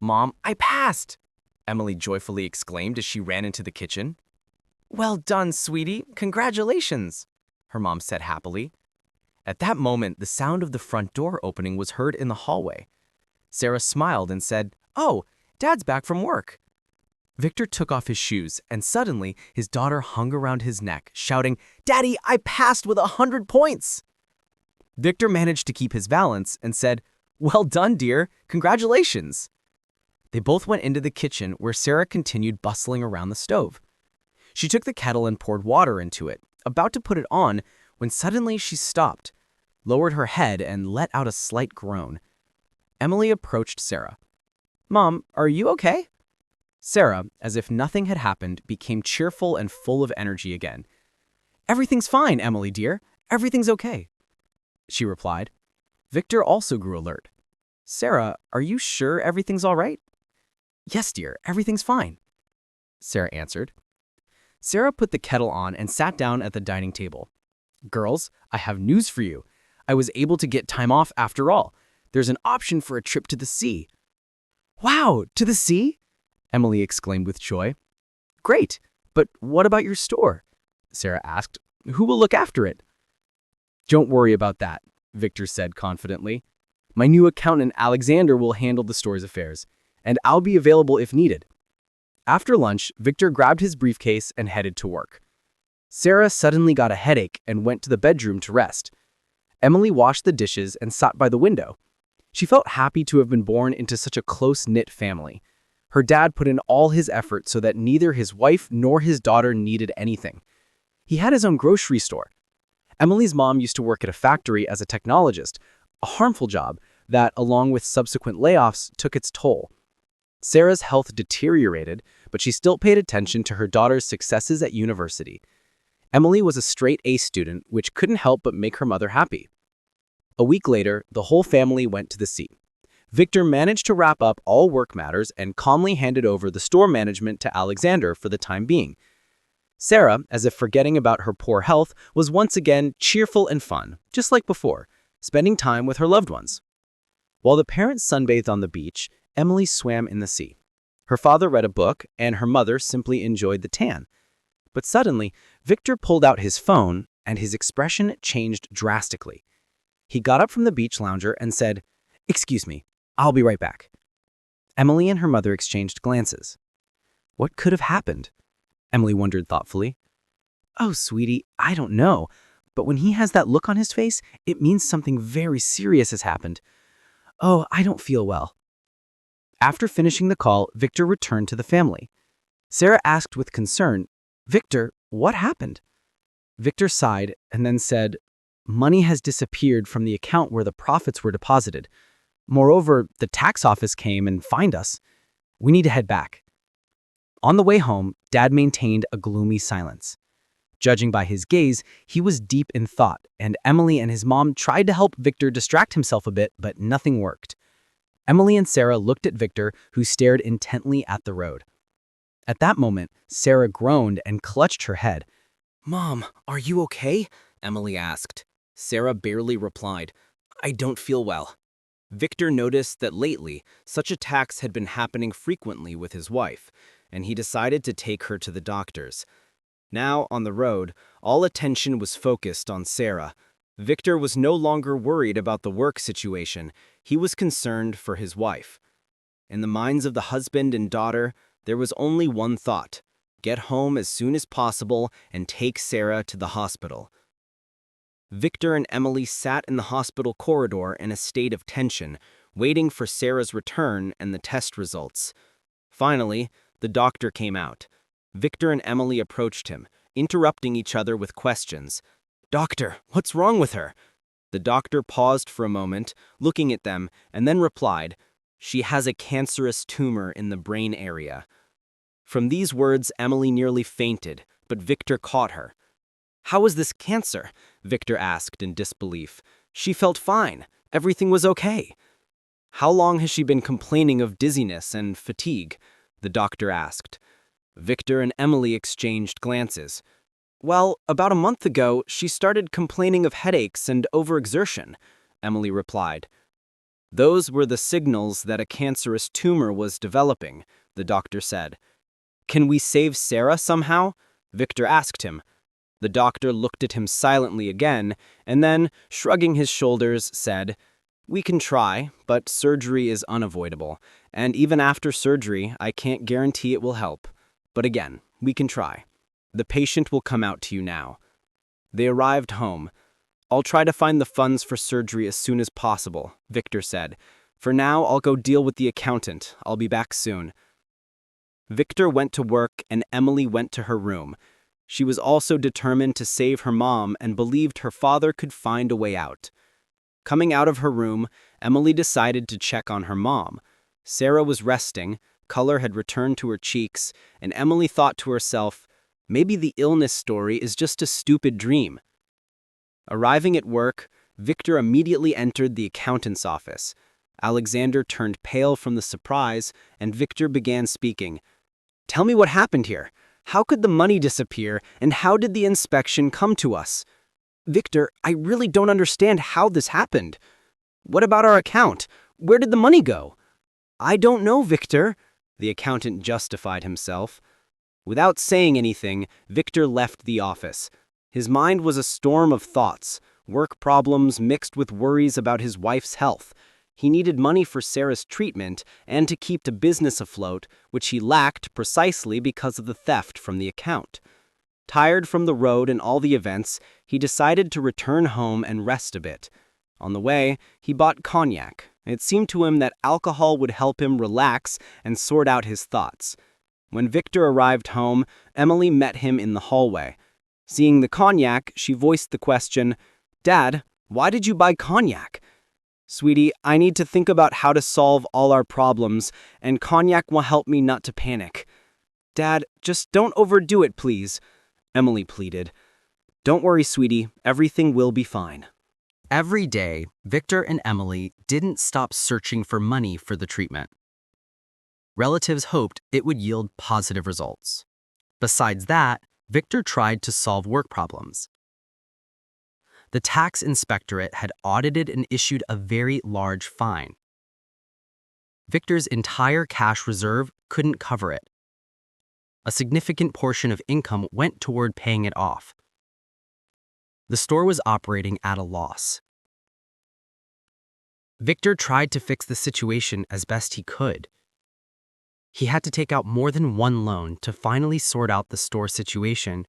Mom, I passed! Emily joyfully exclaimed as she ran into the kitchen. Well done, sweetie. Congratulations, her mom said happily. At that moment, the sound of the front door opening was heard in the hallway. Sarah smiled and said, "Oh, Dad's back from work." Victor took off his shoes, and suddenly his daughter hung around his neck, shouting, "Daddy, I passed with 100 points!" Victor managed to keep his balance and said, "Well done, dear. Congratulations." They both went into the kitchen where Sarah continued bustling around the stove. She took the kettle and poured water into it, about to put it on, when suddenly she stopped, lowered her head, and let out a slight groan. Emily approached Sarah. "Mom, are you okay?" Sarah, as if nothing had happened, became cheerful and full of energy again. "Everything's fine, Emily dear. Everything's okay," she replied. Victor also grew alert. "Sarah, are you sure everything's all right?" "Yes, dear, everything's fine," Sarah answered. Sarah put the kettle on and sat down at the dining table. "Girls, I have news for you. I was able to get time off after all. There's an option for a trip to the sea." "Wow, to the sea?" Emily exclaimed with joy. "Great, but what about your store?" Sarah asked. "Who will look after it?" "Don't worry about that," Victor said confidently. "My new accountant Alexander will handle the store's affairs, and I'll be available if needed." After lunch, Victor grabbed his briefcase and headed to work. Sarah suddenly got a headache and went to the bedroom to rest. Emily washed the dishes and sat by the window. She felt happy to have been born into such a close-knit family. Her dad put in all his effort so that neither his wife nor his daughter needed anything. He had his own grocery store. Emily's mom used to work at a factory as a technologist, a harmful job that, along with subsequent layoffs, took its toll. Sarah's health deteriorated, but she still paid attention to her daughter's successes at university. Emily was a straight A student, which couldn't help but make her mother happy. A week later, the whole family went to the sea. Victor managed to wrap up all work matters and calmly handed over the store management to Alexander for the time being. Sarah, as if forgetting about her poor health, was once again cheerful and fun, just like before, spending time with her loved ones. While the parents sunbathed on the beach, Emily swam in the sea. Her father read a book, and her mother simply enjoyed the tan. But suddenly, Victor pulled out his phone, and his expression changed drastically. He got up from the beach lounger and said, "Excuse me, I'll be right back." Emily and her mother exchanged glances. What could have happened? Emily wondered thoughtfully. "Oh, sweetie, I don't know. But when he has that look on his face, it means something very serious has happened. Oh, I don't feel well." After finishing the call, Victor returned to the family. Sarah asked with concern, "Victor, what happened?" Victor sighed and then said, "Money has disappeared from the account where the profits were deposited. Moreover, the tax office came and fined us. We need to head back." On the way home, Dad maintained a gloomy silence. Judging by his gaze, he was deep in thought, and Emily and his mom tried to help Victor distract himself a bit, but nothing worked. Emily and Sarah looked at Victor, who stared intently at the road. At that moment, Sarah groaned and clutched her head. "Mom, are you okay?" Emily asked. Sarah barely replied, "I don't feel well." Victor noticed that lately, such attacks had been happening frequently with his wife, and he decided to take her to the doctors. Now, on the road, all attention was focused on Sarah. Victor was no longer worried about the work situation. He was concerned for his wife. In the minds of the husband and daughter, there was only one thought: get home as soon as possible and take Sarah to the hospital. Victor and Emily sat in the hospital corridor in a state of tension, waiting for Sarah's return and the test results. Finally, the doctor came out. Victor and Emily approached him, interrupting each other with questions. "Doctor, what's wrong with her?" The doctor paused for a moment, looking at them, and then replied, "She has a cancerous tumor in the brain area." From these words, Emily nearly fainted, but Victor caught her. "How is this cancer?" Victor asked in disbelief. "She felt fine. Everything was okay." "How long has she been complaining of dizziness and fatigue?" the doctor asked. Victor and Emily exchanged glances. "Well, about a month ago, she started complaining of headaches and overexertion," Emily replied. Those were the signals that a cancerous tumor was developing, the doctor said. Can we save Sarah somehow? Victor asked him. The doctor looked at him silently again, and then, shrugging his shoulders, said, We can try, but surgery is unavoidable, and even after surgery, I can't guarantee it will help. But again, we can try. The patient will come out to you now. They arrived home. I'll try to find the funds for surgery as soon as possible, Victor said. For now, I'll go deal with the accountant. I'll be back soon. Victor went to work and Emily went to her room. She was also determined to save her mom and believed her father could find a way out. Coming out of her room, Emily decided to check on her mom. Sarah was resting, color had returned to her cheeks, and Emily thought to herself, maybe the illness story is just a stupid dream. Arriving at work, Victor immediately entered the accountant's office. Alexander turned pale from the surprise, and Victor began speaking. Tell me what happened here. How could the money disappear, and how did the inspection come to us? Victor, I really don't understand how this happened. What about our account? Where did the money go? I don't know, Victor, the accountant justified himself. Without saying anything, Victor left the office. His mind was a storm of thoughts, work problems mixed with worries about his wife's health. He needed money for Sarah's treatment and to keep the business afloat, which he lacked precisely because of the theft from the account. Tired from the road and all the events, he decided to return home and rest a bit. On the way, he bought cognac. It seemed to him that alcohol would help him relax and sort out his thoughts. When Victor arrived home, Emily met him in the hallway. Seeing the cognac, she voiced the question, Dad, why did you buy cognac? Sweetie, I need to think about how to solve all our problems, and cognac will help me not to panic. Dad, just don't overdo it, please, Emily pleaded. Don't worry, sweetie, everything will be fine. Every day, Victor and Emily didn't stop searching for money for the treatment. Relatives hoped it would yield positive results. Besides that, Victor tried to solve work problems. The tax inspectorate had audited and issued a very large fine. Victor's entire cash reserve couldn't cover it. A significant portion of income went toward paying it off. The store was operating at a loss. Victor tried to fix the situation as best he could. He had to take out more than one loan to finally sort out the store situation,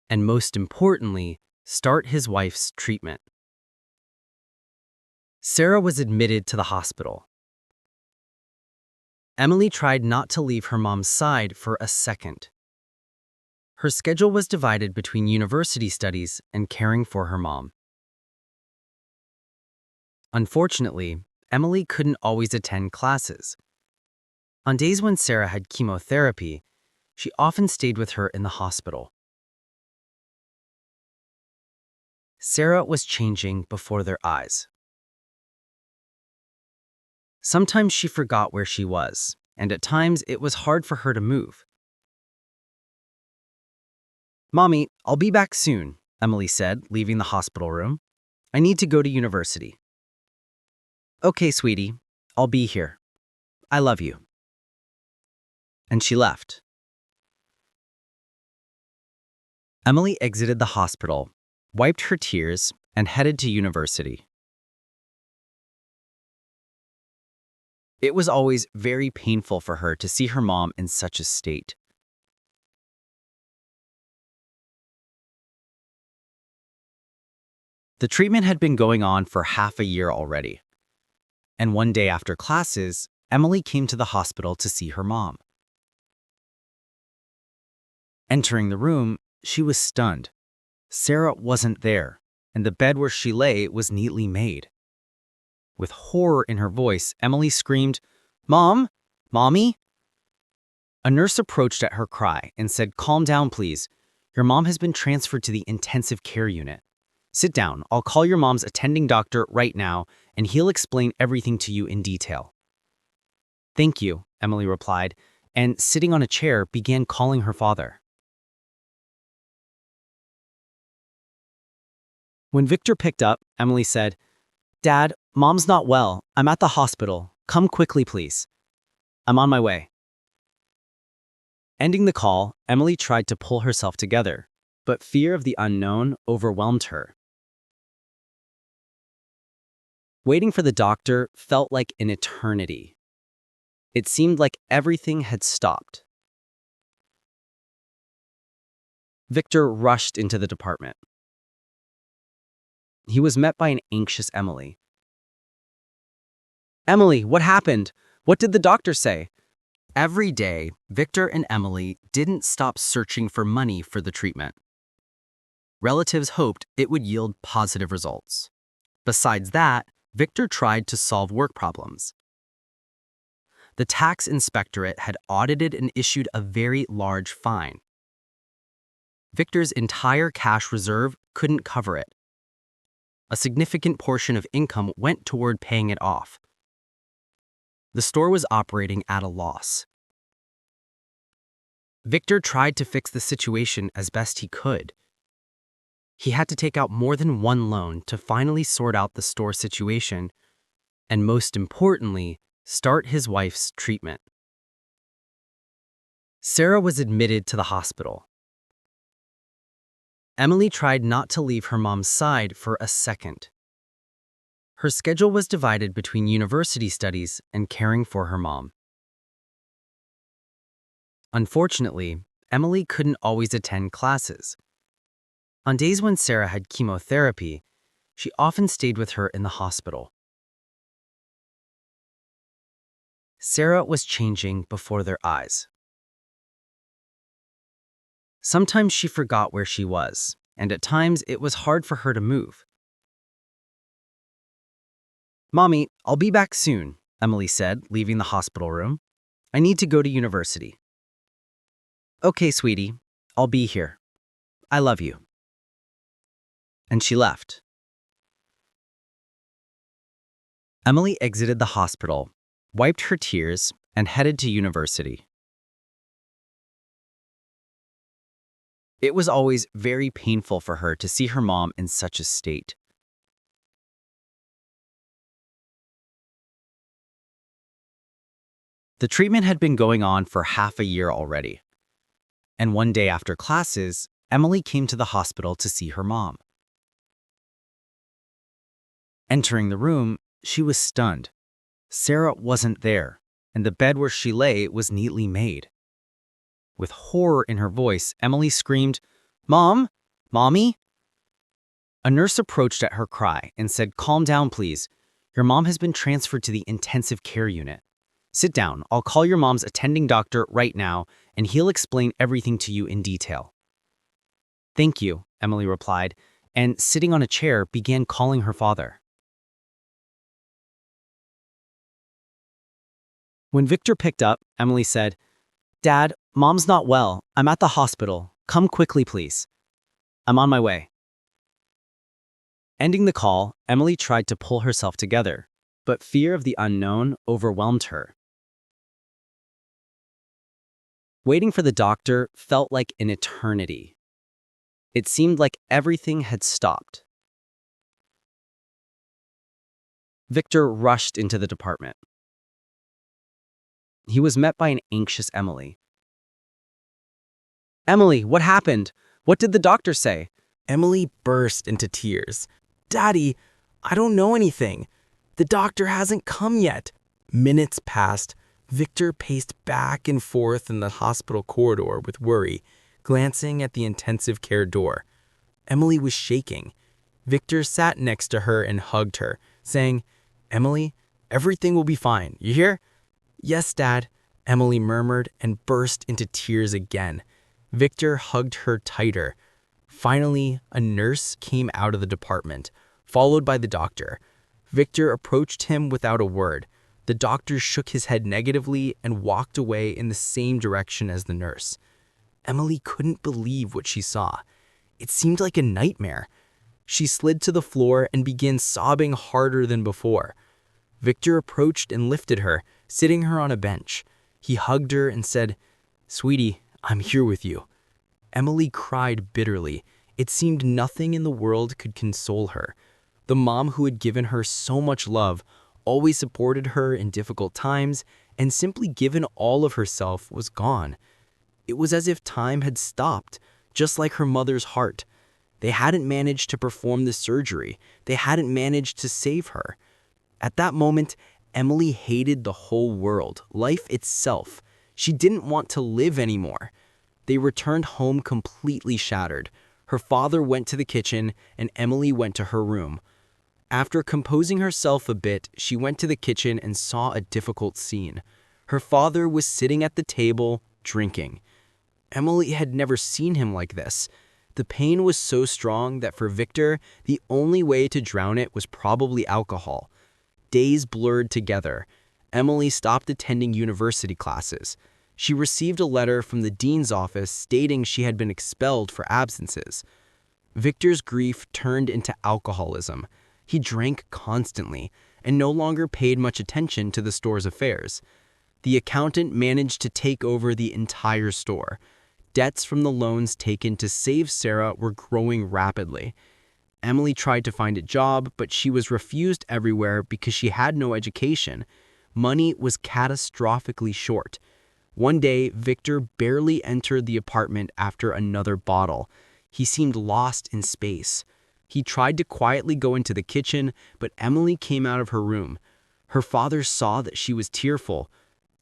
and most importantly, start his wife's treatment. Sarah was admitted to the hospital. Emily tried not to leave her mom's side for a second. Her schedule was divided between university studies and caring for her mom. Unfortunately, Emily couldn't always attend classes. On days when Sarah had chemotherapy, she often stayed with her in the hospital. Sarah was changing before their eyes. Sometimes she forgot where she was, and at times it was hard for her to move. Mommy, I'll be back soon, Emily said, leaving the hospital room. I need to go to university. Okay, sweetie, I'll be here. I love you. And she left. Emily exited the hospital, wiped her tears, and headed to university. It was always very painful for her to see her mom in such a state. The treatment had been going on for half a year already. And one day after classes, Emily came to the hospital to see her mom. Entering the room, she was stunned. Sarah wasn't there, and the bed where she lay was neatly made. With horror in her voice, Emily screamed, "Mom? Mommy?" A nurse approached at her cry and said, "Calm down, please. Your mom has been transferred to the intensive care unit. Sit down. I'll call your mom's attending doctor right now, and he'll explain everything to you in detail." "Thank you," Emily replied, and sitting on a chair, began calling her father. When Victor picked up, Emily said, Dad, Mom's not well. I'm at the hospital. Come quickly, please. I'm on my way. Ending the call, Emily tried to pull herself together, but fear of the unknown overwhelmed her. Waiting for the doctor felt like an eternity. It seemed like everything had stopped. Victor rushed into the department. He was met by an anxious Emily. Emily, what happened? What did the doctor say? Every day, Victor and Emily didn't stop searching for money for the treatment. Relatives hoped it would yield positive results. Besides that, Victor tried to solve work problems. The tax inspectorate had audited and issued a very large fine. Victor's entire cash reserve couldn't cover it. A significant portion of income went toward paying it off. The store was operating at a loss. Victor tried to fix the situation as best he could. He had to take out more than one loan to finally sort out the store situation, and most importantly, start his wife's treatment. Sarah was admitted to the hospital. Emily tried not to leave her mom's side for a second. Her schedule was divided between university studies and caring for her mom. Unfortunately, Emily couldn't always attend classes. On days when Sarah had chemotherapy, she often stayed with her in the hospital. Sarah was changing before their eyes. Sometimes she forgot where she was, and at times it was hard for her to move. Mommy, I'll be back soon, Emily said, leaving the hospital room. I need to go to university. Okay, sweetie, I'll be here. I love you. And she left. Emily exited the hospital, wiped her tears, and headed to university. It was always very painful for her to see her mom in such a state. The treatment had been going on for half a year already. And one day after classes, Emily came to the hospital to see her mom. Entering the room, she was stunned. Sarah wasn't there, and the bed where she lay was neatly made. With horror in her voice, Emily screamed, "Mom? Mommy?" A nurse approached at her cry and said, "Calm down, please. Your mom has been transferred to the intensive care unit. Sit down. I'll call your mom's attending doctor right now, and he'll explain everything to you in detail." "Thank you," Emily replied, and sitting on a chair, began calling her father. When Victor picked up, Emily said, "Dad, Mom's not well. I'm at the hospital. Come quickly, please. I'm on my way." Ending the call, Emily tried to pull herself together, but fear of the unknown overwhelmed her. Waiting for the doctor felt like an eternity. It seemed like everything had stopped. Victor rushed into the department. He was met by an anxious Emily. Emily, what happened? What did the doctor say? Emily burst into tears. "Daddy, I don't know anything. The doctor hasn't come yet." Minutes passed. Victor paced back and forth in the hospital corridor with worry, glancing at the intensive care door. Emily was shaking. Victor sat next to her and hugged her, saying, "Emily, everything will be fine. You hear?" "Yes, Dad," Emily murmured and burst into tears again. Victor hugged her tighter. Finally, a nurse came out of the department, followed by the doctor. Victor approached him without a word. The doctor shook his head negatively and walked away in the same direction as the nurse. Emily couldn't believe what she saw. It seemed like a nightmare. She slid to the floor and began sobbing harder than before. Victor approached and lifted her, sitting her on a bench. He hugged her and said, "Sweetie, I'm here with you." Emily cried bitterly. It seemed nothing in the world could console her. The mom who had given her so much love, always supported her in difficult times, and simply given all of herself was gone. It was as if time had stopped, just like her mother's heart. They hadn't managed to perform the surgery. They hadn't managed to save her. At that moment, Emily hated the whole world, life itself. She didn't want to live anymore. They returned home completely shattered. Her father went to the kitchen, and Emily went to her room. After composing herself a bit, she went to the kitchen and saw a difficult scene. Her father was sitting at the table, drinking. Emily had never seen him like this. The pain was so strong that for Victor, the only way to drown it was probably alcohol. Days blurred together. Emily stopped attending university classes. She received a letter from the dean's office stating she had been expelled for absences. Victor's grief turned into alcoholism. He drank constantly and no longer paid much attention to the store's affairs. The accountant managed to take over the entire store. Debts from the loans taken to save Sarah were growing rapidly. Emily tried to find a job, but she was refused everywhere because she had no education. Money was catastrophically short. One day, Victor barely entered the apartment after another bottle. He seemed lost in space. He tried to quietly go into the kitchen, but Emily came out of her room. Her father saw that she was tearful.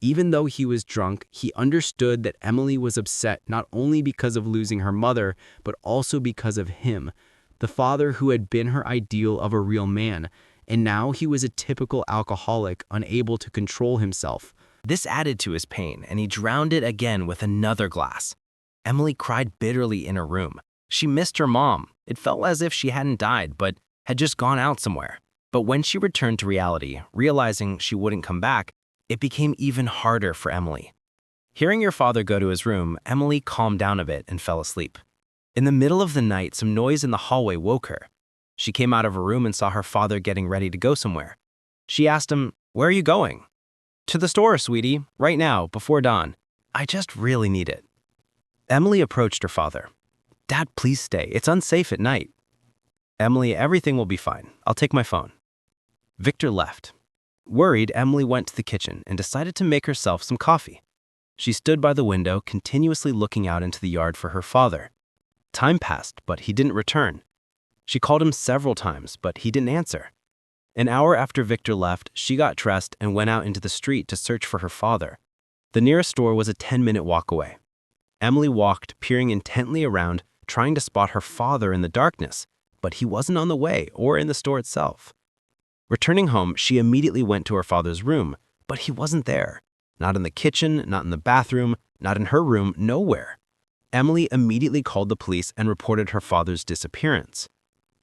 Even though he was drunk, he understood that Emily was upset not only because of losing her mother, but also because of him, the father who had been her ideal of a real man, and now he was a typical alcoholic, unable to control himself. This added to his pain, and he drowned it again with another glass. Emily cried bitterly in her room. She missed her mom. It felt as if she hadn't died, but had just gone out somewhere. But when she returned to reality, realizing she wouldn't come back, it became even harder for Emily. Hearing her father go to his room, Emily calmed down a bit and fell asleep. In the middle of the night, some noise in the hallway woke her. She came out of her room and saw her father getting ready to go somewhere. She asked him, "Where are you going?" "To the store, sweetie, right now, before dawn. I just really need it." Emily approached her father. "Dad, please stay. It's unsafe at night." "Emily, everything will be fine. I'll take my phone." Victor left. Worried, Emily went to the kitchen and decided to make herself some coffee. She stood by the window, continuously looking out into the yard for her father. Time passed, but he didn't return. She called him several times, but he didn't answer. An hour after Victor left, she got dressed and went out into the street to search for her father. The nearest store was a 10-minute walk away. Emily walked, peering intently around, trying to spot her father in the darkness, but he wasn't on the way or in the store itself. Returning home, she immediately went to her father's room, but he wasn't there. Not in the kitchen, not in the bathroom, not in her room, nowhere. Emily immediately called the police and reported her father's disappearance.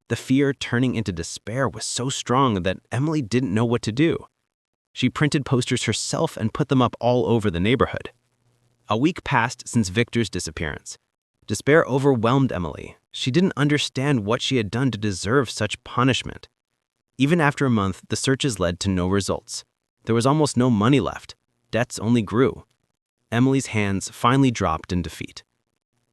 The fear turning into despair was so strong that Emily didn't know what to do. She printed posters herself and put them up all over the neighborhood. A week passed since Victor's disappearance. Despair overwhelmed Emily. She didn't understand what she had done to deserve such punishment. Even after a month, the searches led to no results. There was almost no money left. Debts only grew. Emily's hands finally dropped in defeat.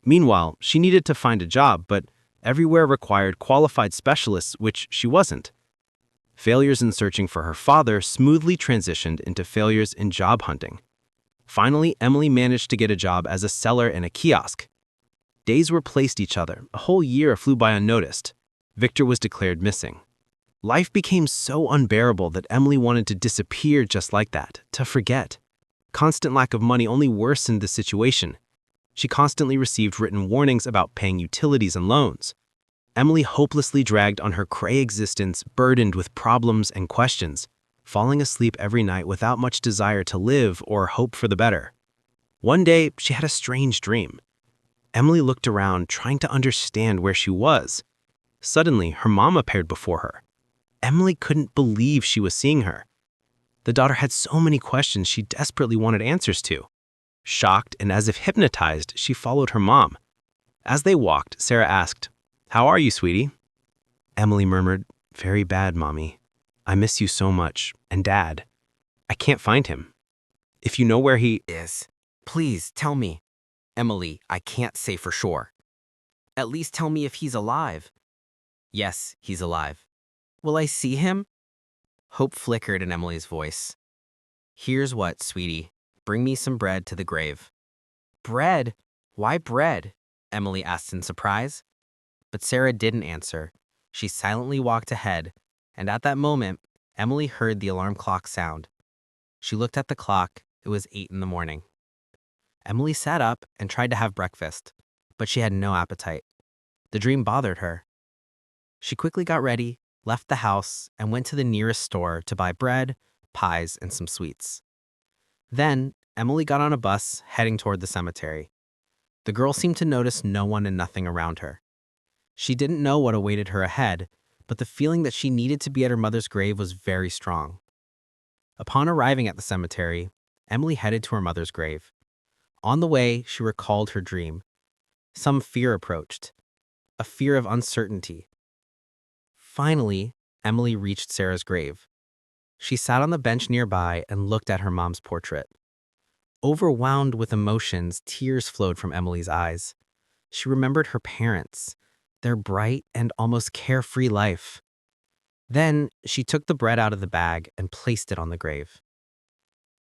Meanwhile, she needed to find a job, but everywhere required qualified specialists, which she wasn't. Failures in searching for her father smoothly transitioned into failures in job hunting. Finally, Emily managed to get a job as a seller in a kiosk. Days replaced each other. A whole year flew by unnoticed. Victor was declared missing. Life became so unbearable that Emily wanted to disappear just like that, to forget. Constant lack of money only worsened the situation. She constantly received written warnings about paying utilities and loans. Emily hopelessly dragged on her gray existence, burdened with problems and questions, falling asleep every night without much desire to live or hope for the better. One day, she had a strange dream. Emily looked around, trying to understand where she was. Suddenly, her mom appeared before her. Emily couldn't believe she was seeing her. The daughter had so many questions she desperately wanted answers to. Shocked and as if hypnotized, she followed her mom. As they walked, Sarah asked, "How are you, sweetie?" Emily murmured, "Very bad, Mommy. I miss you so much, and Dad. I can't find him. If you know where he is, please tell me." "Emily, I can't say for sure." "At least tell me if he's alive." "Yes, he's alive." Will I see him? Hope flickered in Emily's voice. Here's what, sweetie. Bring me some bread to the grave. Bread? Why bread? Emily asked in surprise. But Sarah didn't answer. She silently walked ahead, and at that moment, Emily heard the alarm clock sound. She looked at the clock. It was 8 in the morning. Emily sat up and tried to have breakfast, but she had no appetite. The dream bothered her. She quickly got ready, left the house, and went to the nearest store to buy bread, pies, and some sweets. Then, Emily got on a bus heading toward the cemetery. The girl seemed to notice no one and nothing around her. She didn't know what awaited her ahead, but the feeling that she needed to be at her mother's grave was very strong. Upon arriving at the cemetery, Emily headed to her mother's grave. On the way, she recalled her dream. Some fear approached, a fear of uncertainty. Finally, Emily reached Sarah's grave. She sat on the bench nearby and looked at her mom's portrait. Overwhelmed with emotions, tears flowed from Emily's eyes. She remembered her parents, their bright and almost carefree life. Then she took the bread out of the bag and placed it on the grave.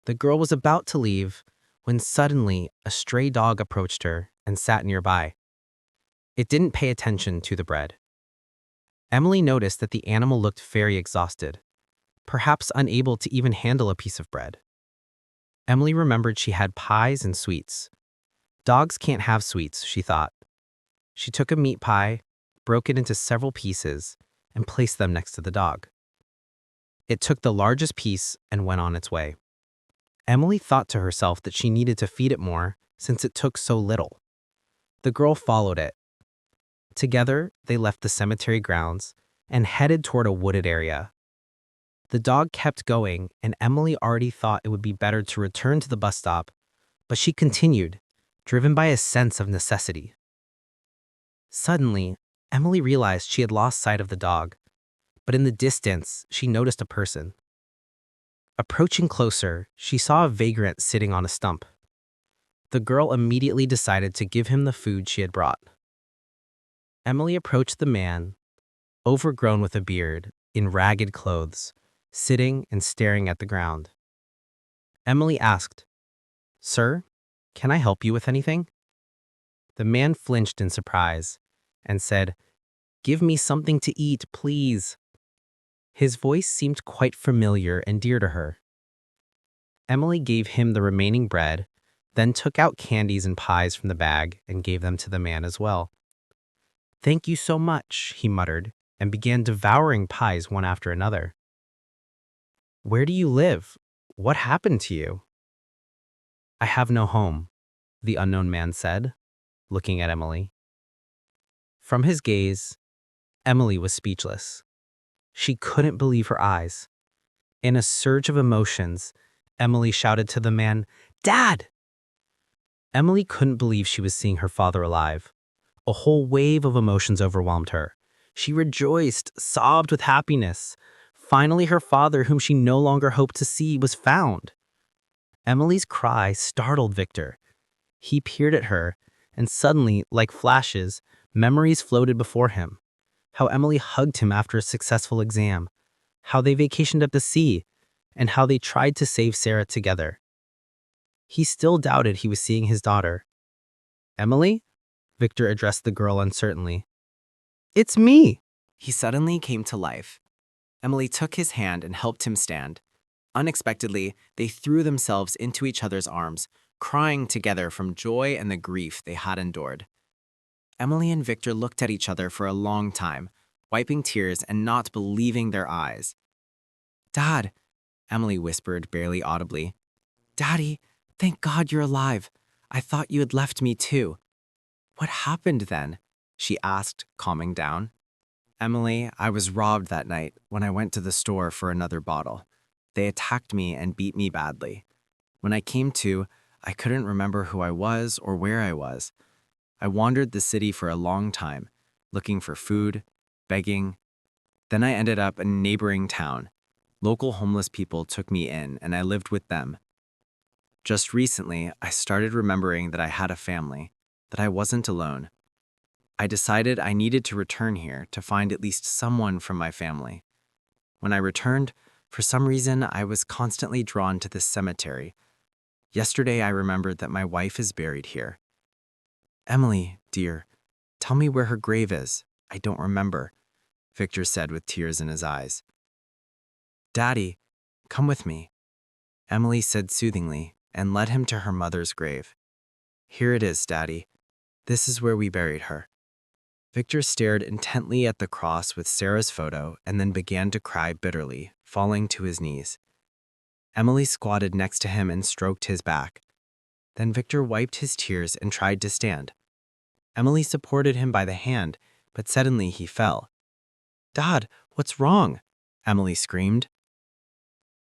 The girl was about to leave when suddenly a stray dog approached her and sat nearby. It didn't pay attention to the bread. Emily noticed that the animal looked very exhausted, perhaps unable to even handle a piece of bread. Emily remembered she had pies and sweets. Dogs can't have sweets, she thought. She took a meat pie, broke it into several pieces, and placed them next to the dog. It took the largest piece and went on its way. Emily thought to herself that she needed to feed it more since it took so little. The girl followed it. Together, they left the cemetery grounds and headed toward a wooded area. The dog kept going, and Emily already thought it would be better to return to the bus stop, but she continued, driven by a sense of necessity. Suddenly, Emily realized she had lost sight of the dog, but in the distance, she noticed a person. Approaching closer, she saw a vagrant sitting on a stump. The girl immediately decided to give him the food she had brought. Emily approached the man, overgrown with a beard, in ragged clothes, sitting and staring at the ground. Emily asked, "Sir, can I help you with anything?" The man flinched in surprise and said, "Give me something to eat, please." His voice seemed quite familiar and dear to her. Emily gave him the remaining bread, then took out candies and pies from the bag and gave them to the man as well. "Thank you so much," he muttered, and began devouring pies one after another. "Where do you live? What happened to you?" "I have no home," the unknown man said, looking at Emily. From his gaze, Emily was speechless. She couldn't believe her eyes. In a surge of emotions, Emily shouted to the man, "Dad!" Emily couldn't believe she was seeing her father alive. A whole wave of emotions overwhelmed her. She rejoiced, sobbed with happiness. Finally, her father, whom she no longer hoped to see, was found. Emily's cry startled Victor. He peered at her, and suddenly, like flashes, memories floated before him. How Emily hugged him after a successful exam, how they vacationed at the sea, and how they tried to save Sarah together. He still doubted he was seeing his daughter. "Emily?" Victor addressed the girl uncertainly. "It's me!" He suddenly came to life. Emily took his hand and helped him stand. Unexpectedly, they threw themselves into each other's arms, crying together from joy and the grief they had endured. Emily and Victor looked at each other for a long time, wiping tears and not believing their eyes. "Dad," Emily whispered barely audibly. "Daddy, thank God you're alive. I thought you had left me too." "What happened then?" she asked, calming down. "Emily, I was robbed that night when I went to the store for another bottle. They attacked me and beat me badly. When I came to, I couldn't remember who I was or where I was. I wandered the city for a long time, looking for food, begging. Then I ended up in a neighboring town. Local homeless people took me in and I lived with them. Just recently, I started remembering that I had a family, that I wasn't alone. I decided I needed to return here to find at least someone from my family. When I returned, for some reason, I was constantly drawn to this cemetery. Yesterday, I remembered that my wife is buried here. Emily, dear, tell me where her grave is. I don't remember, Victor said with tears in his eyes. Daddy, come with me, Emily said soothingly and led him to her mother's grave. Here it is, Daddy. This is where we buried her. Victor stared intently at the cross with Sarah's photo and then began to cry bitterly, falling to his knees. Emily squatted next to him and stroked his back. Then Victor wiped his tears and tried to stand. Emily supported him by the hand, but suddenly he fell. Dad, what's wrong? Emily screamed.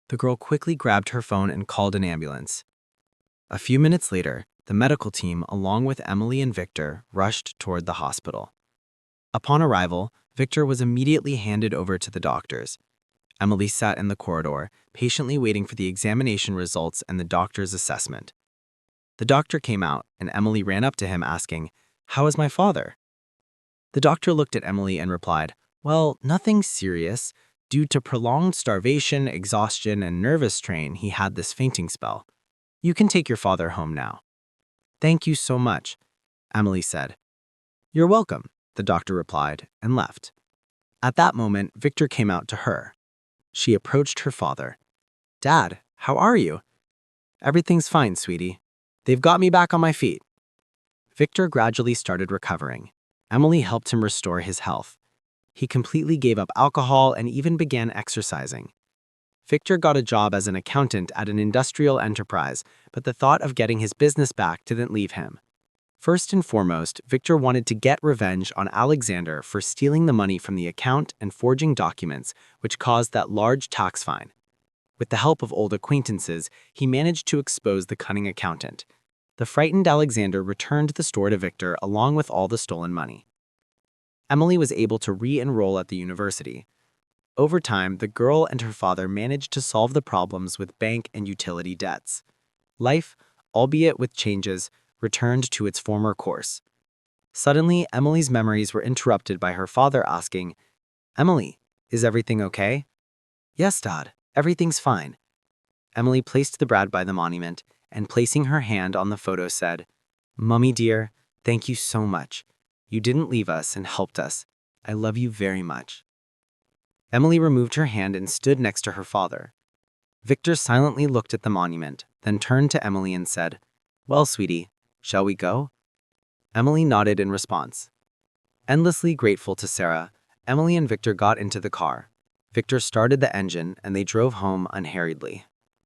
The girl quickly grabbed her phone and called an ambulance. A few minutes later, the medical team, along with Emily and Victor, rushed toward the hospital. Upon arrival, Victor was immediately handed over to the doctors. Emily sat in the corridor, patiently waiting for the examination results and the doctor's assessment. The doctor came out, and Emily ran up to him asking, "How is my father?" The doctor looked at Emily and replied, "Well, nothing serious. Due to prolonged starvation, exhaustion, and nervous strain, he had this fainting spell. You can take your father home now." "Thank you so much," Emily said. "You're welcome," the doctor replied, and left. At that moment, Victor came out to her. She approached her father. "Dad, how are you?" "Everything's fine, sweetie. They've got me back on my feet." Victor gradually started recovering. Emily helped him restore his health. He completely gave up alcohol and even began exercising. Victor got a job as an accountant at an industrial enterprise, but the thought of getting his business back didn't leave him. First and foremost, Victor wanted to get revenge on Alexander for stealing the money from the account and forging documents, which caused that large tax fine. With the help of old acquaintances, he managed to expose the cunning accountant. The frightened Alexander returned the store to Victor along with all the stolen money. Emily was able to re-enroll at the university. Over time, the girl and her father managed to solve the problems with bank and utility debts. Life, albeit with changes, returned to its former course. Suddenly, Emily's memories were interrupted by her father asking, "Emily, is everything okay?" "Yes, Dad, everything's fine." Emily placed the brad by the monument and, placing her hand on the photo, said, "Mummy dear, thank you so much. You didn't leave us and helped us. I love you very much." Emily removed her hand and stood next to her father. Victor silently looked at the monument, then turned to Emily and said, "Well, sweetie, shall we go?" Emily nodded in response. Endlessly grateful to Sarah, Emily and Victor got into the car. Victor started the engine and they drove home unhurriedly.